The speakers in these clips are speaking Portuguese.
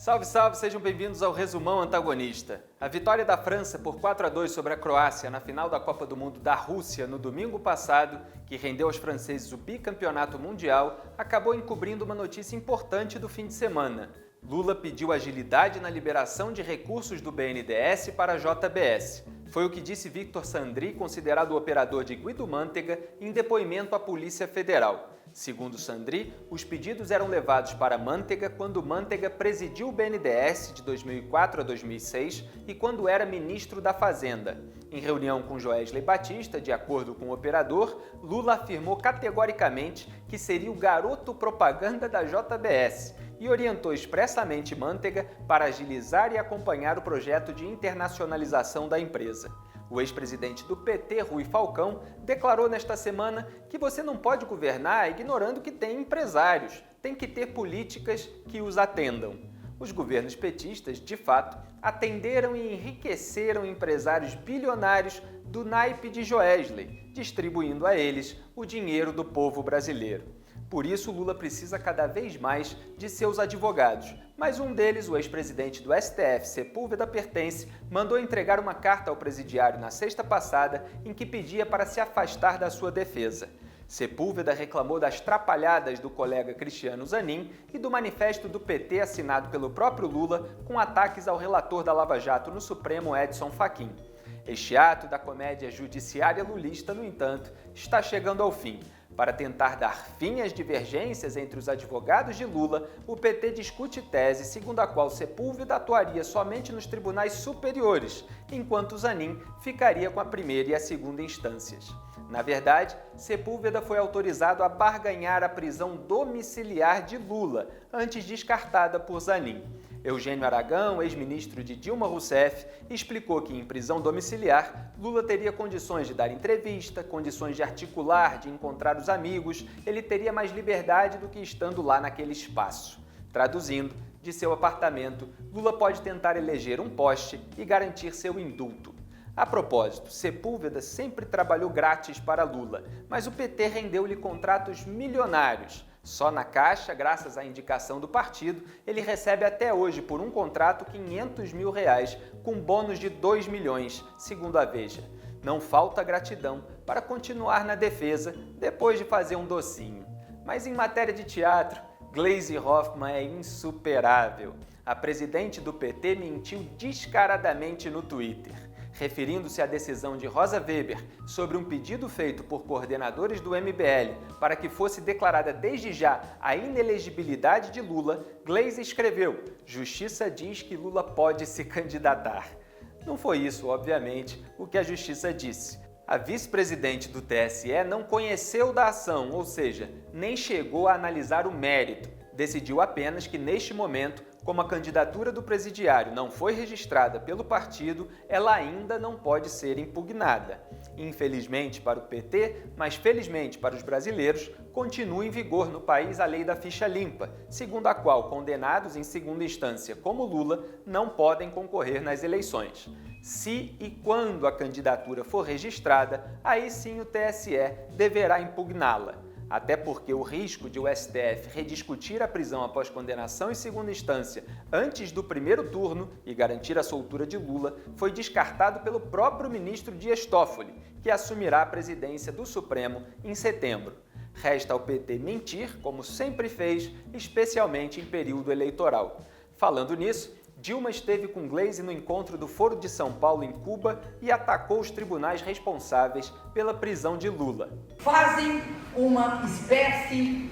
Salve, salve, sejam bem-vindos ao Resumão Antagonista. A vitória da França por 4-2 sobre a Croácia na final da Copa do Mundo da Rússia no domingo passado, que rendeu aos franceses o bicampeonato mundial, acabou encobrindo uma notícia importante do fim de semana. Lula pediu agilidade na liberação de recursos do BNDES para a JBS. Foi o que disse Victor Sandri, considerado o operador de Guido Mantega, em depoimento à Polícia Federal. Segundo Sandri, os pedidos eram levados para Mantega quando Mantega presidiu o BNDES de 2004 a 2006 e quando era ministro da Fazenda. Em reunião com Joesley Batista, de acordo com o operador, Lula afirmou categoricamente que seria o garoto propaganda da JBS e orientou expressamente Mantega para agilizar e acompanhar o projeto de internacionalização da empresa. O ex-presidente do PT, Rui Falcão, declarou nesta semana que você não pode governar ignorando que tem empresários, tem que ter políticas que os atendam. Os governos petistas, de fato, atenderam e enriqueceram empresários bilionários do naipe de Joesley, distribuindo a eles o dinheiro do povo brasileiro. Por isso, Lula precisa cada vez mais de seus advogados, mas um deles, o ex-presidente do STF, Sepúlveda Pertence, mandou entregar uma carta ao presidiário na sexta passada em que pedia para se afastar da sua defesa. Sepúlveda reclamou das trapalhadas do colega Cristiano Zanin e do manifesto do PT assinado pelo próprio Lula com ataques ao relator da Lava Jato no Supremo, Edson Fachin. Este ato da comédia judiciária lulista, no entanto, está chegando ao fim. Para tentar dar fim às divergências entre os advogados de Lula, o PT discute tese segundo a qual Sepúlveda atuaria somente nos tribunais superiores, enquanto Zanin ficaria com a primeira e a segunda instâncias. Na verdade, Sepúlveda foi autorizado a barganhar a prisão domiciliar de Lula, antes descartada por Zanin. Eugênio Aragão, ex-ministro de Dilma Rousseff, explicou que em prisão domiciliar, Lula teria condições de dar entrevista, condições de articular, de encontrar os amigos, ele teria mais liberdade do que estando lá naquele espaço. Traduzindo, de seu apartamento, Lula pode tentar eleger um poste e garantir seu indulto. A propósito, Sepúlveda sempre trabalhou grátis para Lula, mas o PT rendeu-lhe contratos milionários. Só na Caixa, graças à indicação do partido, ele recebe até hoje por um contrato R$500 mil, com bônus de 2 milhões, segundo a Veja. Não falta gratidão para continuar na defesa depois de fazer um docinho. Mas em matéria de teatro, Gleisi Hoffmann é insuperável. A presidente do PT mentiu descaradamente no Twitter. Referindo-se à decisão de Rosa Weber sobre um pedido feito por coordenadores do MBL para que fosse declarada desde já a inelegibilidade de Lula, Gleisi escreveu: "Justiça diz que Lula pode se candidatar." Não foi isso, obviamente, o que a Justiça disse. A vice-presidente do TSE não conheceu da ação, ou seja, nem chegou a analisar o mérito. Decidiu apenas que, neste momento, como a candidatura do presidiário não foi registrada pelo partido, ela ainda não pode ser impugnada. Infelizmente para o PT, mas felizmente para os brasileiros, continua em vigor no país a lei da ficha limpa, segundo a qual condenados em segunda instância, como Lula, não podem concorrer nas eleições. Se e quando a candidatura for registrada, aí sim o TSE deverá impugná-la. Até porque o risco de o STF rediscutir a prisão após condenação em segunda instância antes do primeiro turno e garantir a soltura de Lula foi descartado pelo próprio ministro Dias Toffoli, que assumirá a presidência do Supremo em setembro. Resta ao PT mentir, como sempre fez, especialmente em período eleitoral. Falando nisso, Dilma esteve com Gleisi no encontro do Foro de São Paulo em Cuba e atacou os tribunais responsáveis pela prisão de Lula. Fazem uma espécie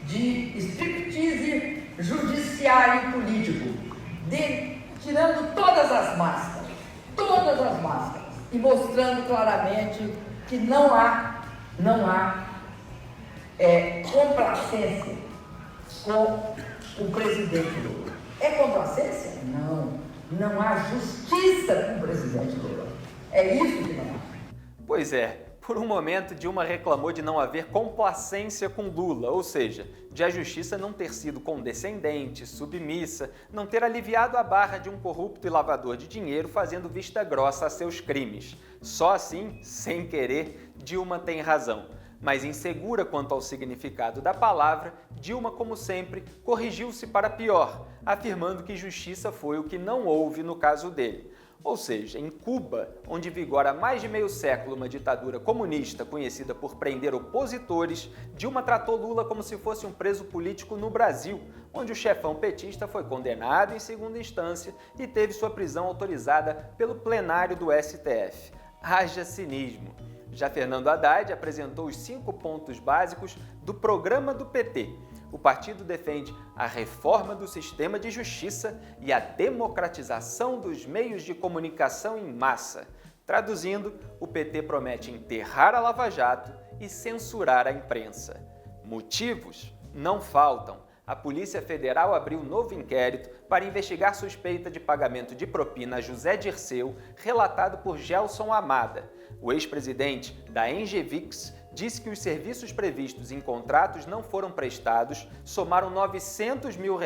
de striptease judiciário político, tirando todas as máscaras, e mostrando claramente que não há complacência com o presidente Lula. É complacência? Não há justiça com o presidente Lula. É isso que não há. Pois é, por um momento Dilma reclamou de não haver complacência com Lula, ou seja, de a justiça não ter sido condescendente, submissa, não ter aliviado a barra de um corrupto e lavador de dinheiro fazendo vista grossa a seus crimes. Só assim, sem querer, Dilma tem razão. Mas insegura quanto ao significado da palavra, Dilma, como sempre, corrigiu-se para pior, afirmando que justiça foi o que não houve no caso dele. Ou seja, em Cuba, onde vigora há mais de meio século uma ditadura comunista conhecida por prender opositores, Dilma tratou Lula como se fosse um preso político no Brasil, onde o chefão petista foi condenado em segunda instância e teve sua prisão autorizada pelo plenário do STF. Haja cinismo! Já Fernando Haddad apresentou os 5 pontos básicos do programa do PT. O partido defende a reforma do sistema de justiça e a democratização dos meios de comunicação em massa. Traduzindo, o PT promete enterrar a Lava Jato e censurar a imprensa. Motivos? Não faltam. A Polícia Federal abriu novo inquérito para investigar suspeita de pagamento de propina a José Dirceu, relatado por Gelson Amada. O ex-presidente da Engevix disse que os serviços previstos em contratos não foram prestados, somaram R$900 mil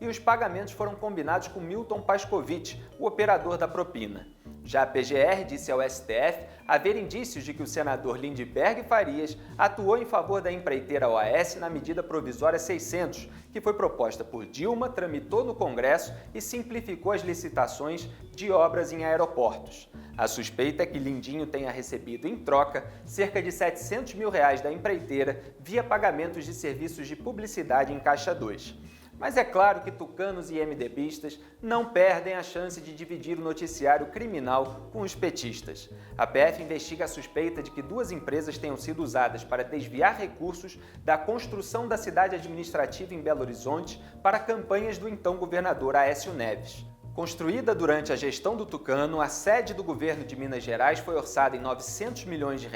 e os pagamentos foram combinados com Milton Pascovitch, o operador da propina. Já a PGR disse ao STF haver indícios de que o senador Lindbergh Farias atuou em favor da empreiteira OAS na medida provisória 600, que foi proposta por Dilma, tramitou no Congresso e simplificou as licitações de obras em aeroportos. A suspeita é que Lindinho tenha recebido em troca cerca de R$700 mil da empreiteira via pagamentos de serviços de publicidade em Caixa 2. Mas é claro que tucanos e MDBistas não perdem a chance de dividir o noticiário criminal com os petistas. A PF investiga a suspeita de que 2 empresas tenham sido usadas para desviar recursos da construção da cidade administrativa em Belo Horizonte para campanhas do então governador Aécio Neves. Construída durante a gestão do Tucano, a sede do governo de Minas Gerais foi orçada em R$900 milhões,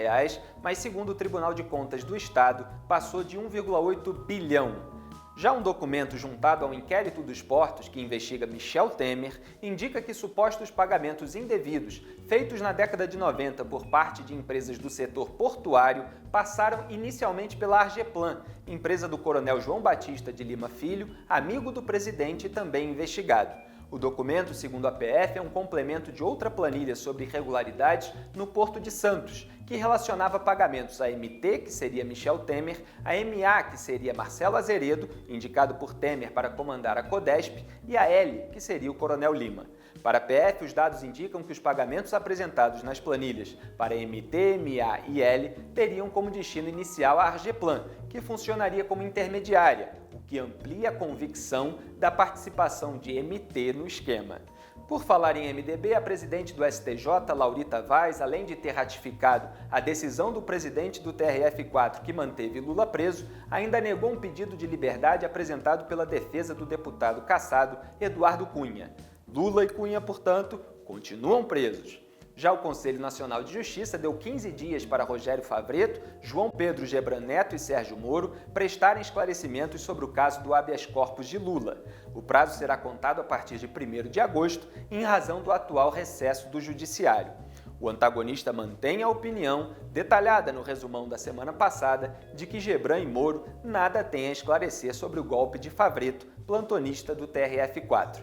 mas segundo o Tribunal de Contas do Estado, passou de 1,8 bilhão. Já um documento juntado ao inquérito dos portos, que investiga Michel Temer, indica que supostos pagamentos indevidos feitos na década de 90 por parte de empresas do setor portuário passaram inicialmente pela Argeplan, empresa do coronel João Batista de Lima Filho, amigo do presidente e também investigado. O documento, segundo a PF, é um complemento de outra planilha sobre irregularidades no Porto de Santos, que relacionava pagamentos à MT, que seria Michel Temer, à MA, que seria Marcelo Azeredo, indicado por Temer para comandar a Codesp, e a L, que seria o Coronel Lima. Para a PF, os dados indicam que os pagamentos apresentados nas planilhas para MT, MA e L teriam como destino inicial a Argeplan, que funcionaria como intermediária, o que amplia a convicção da participação de MT no esquema. Por falar em MDB, a presidente do STJ, Laurita Vaz, além de ter ratificado a decisão do presidente do TRF4 que manteve Lula preso, ainda negou um pedido de liberdade apresentado pela defesa do deputado cassado Eduardo Cunha. Lula e Cunha, portanto, continuam presos. Já o Conselho Nacional de Justiça deu 15 dias para Rogério Favretto, João Pedro Gebran Neto e Sérgio Moro prestarem esclarecimentos sobre o caso do habeas corpus de Lula. O prazo será contado a partir de 1º de agosto, em razão do atual recesso do Judiciário. O antagonista mantém a opinião, detalhada no resumão da semana passada, de que Gebran e Moro nada têm a esclarecer sobre o golpe de Favretto, plantonista do TRF4.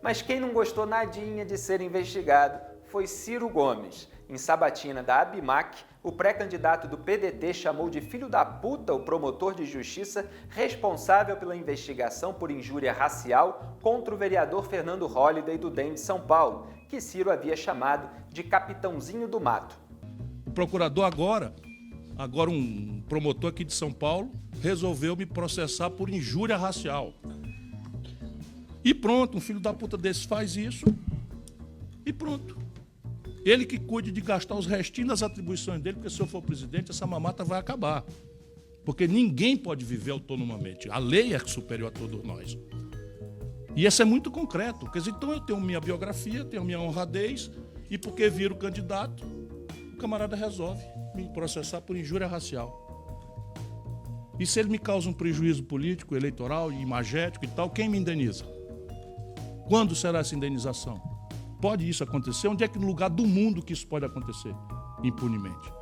Mas quem não gostou nadinha de ser investigado foi Ciro Gomes. Em sabatina da ABIMAC, o pré-candidato do PDT chamou de filho da puta o promotor de justiça responsável pela investigação por injúria racial contra o vereador Fernando Holliday do DEM de São Paulo, que Ciro havia chamado de capitãozinho do mato. O procurador agora um promotor aqui de São Paulo, resolveu me processar por injúria racial. E pronto, um filho da puta desse faz isso e pronto. Ele que cuide de gastar os restinhos das atribuições dele, porque se eu for presidente, essa mamata vai acabar. Porque ninguém pode viver autonomamente. A lei é superior a todos nós. E isso é muito concreto. Quer dizer, então eu tenho minha biografia, tenho minha honradez, e porque viro candidato, o camarada resolve me processar por injúria racial. E se ele me causa um prejuízo político, eleitoral, imagético e tal, quem me indeniza? Quando será essa indenização? Pode isso acontecer? Onde é que no lugar do mundo que isso pode acontecer? Impunemente.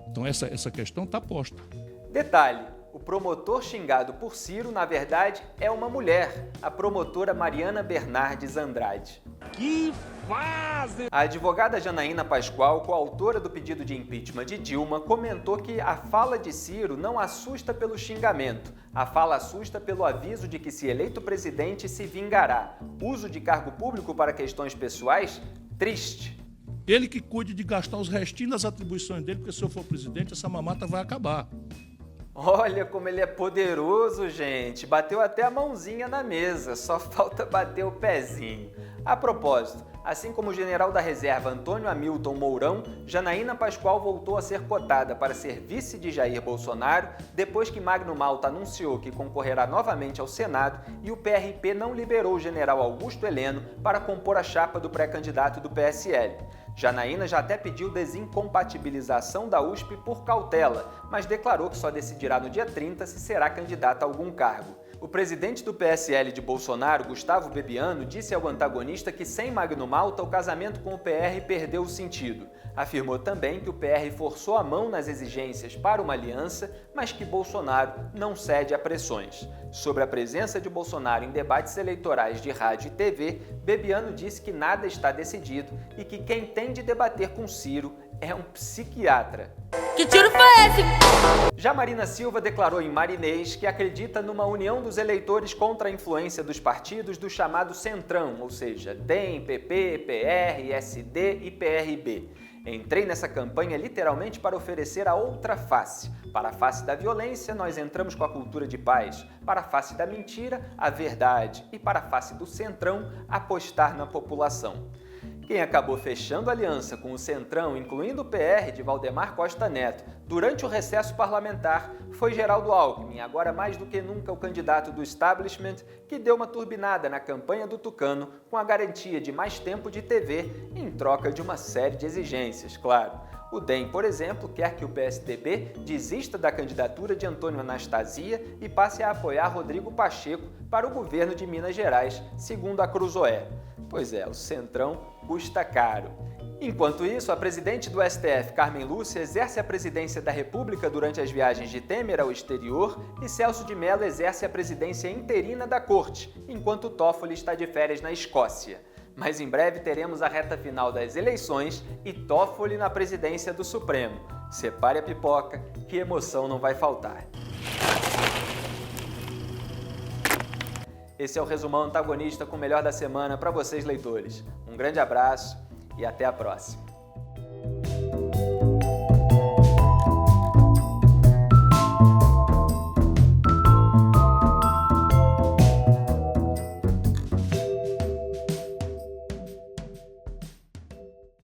Então essa questão está posta. Detalhe, o promotor xingado por Ciro, na verdade, é uma mulher, a promotora Mariana Bernardes Andrade. Que fase! A advogada Janaína Pascoal, coautora do pedido de impeachment de Dilma, comentou que a fala de Ciro não assusta pelo xingamento. A fala assusta pelo aviso de que, se eleito presidente, se vingará. Uso de cargo público para questões pessoais? Triste. Ele que cuide de gastar os restinhos das atribuições dele, porque se eu for presidente, essa mamata vai acabar. Olha como ele é poderoso, gente. Bateu até a mãozinha na mesa, só falta bater o pezinho. A propósito, assim como o general da reserva Antônio Hamilton Mourão, Janaína Pascoal voltou a ser cotada para ser vice de Jair Bolsonaro depois que Magno Malta anunciou que concorrerá novamente ao Senado e o PRP não liberou o general Augusto Heleno para compor a chapa do pré-candidato do PSL. Janaína já até pediu desincompatibilização da USP por cautela, mas declarou que só decidirá no dia 30 se será candidata a algum cargo. O presidente do PSL de Bolsonaro, Gustavo Bebiano, disse ao antagonista que sem Magno Malta o casamento com o PR perdeu o sentido. Afirmou também que o PR forçou a mão nas exigências para uma aliança, mas que Bolsonaro não cede a pressões. Sobre a presença de Bolsonaro em debates eleitorais de rádio e TV, Bebiano disse que nada está decidido e que quem tem de debater com Ciro é um psiquiatra. Que tiro foi esse? Já Marina Silva declarou em Marinês que acredita numa união dos eleitores contra a influência dos partidos do chamado Centrão, ou seja, DEM, PP, PR, SD e PRB. Entrei nessa campanha literalmente para oferecer a outra face. Para a face da violência, nós entramos com a cultura de paz. Para a face da mentira, a verdade. E para a face do Centrão, apostar na população. Quem acabou fechando aliança com o Centrão, incluindo o PR de Valdemar Costa Neto, durante o recesso parlamentar, foi Geraldo Alckmin, agora mais do que nunca o candidato do establishment, que deu uma turbinada na campanha do Tucano com a garantia de mais tempo de TV em troca de uma série de exigências, claro. O DEM, por exemplo, quer que o PSDB desista da candidatura de Antônio Anastasia e passe a apoiar Rodrigo Pacheco para o governo de Minas Gerais, segundo a Cruzoé. Pois é, o Centrão custa caro. Enquanto isso, a presidente do STF, Carmen Lúcia, exerce a presidência da República durante as viagens de Temer ao exterior e Celso de Mello exerce a presidência interina da Corte, enquanto Toffoli está de férias na Escócia. Mas em breve teremos a reta final das eleições e Toffoli na presidência do Supremo. Separe a pipoca, que emoção não vai faltar. Esse é o resumão antagonista com o melhor da semana para vocês, leitores. Um grande abraço e até a próxima.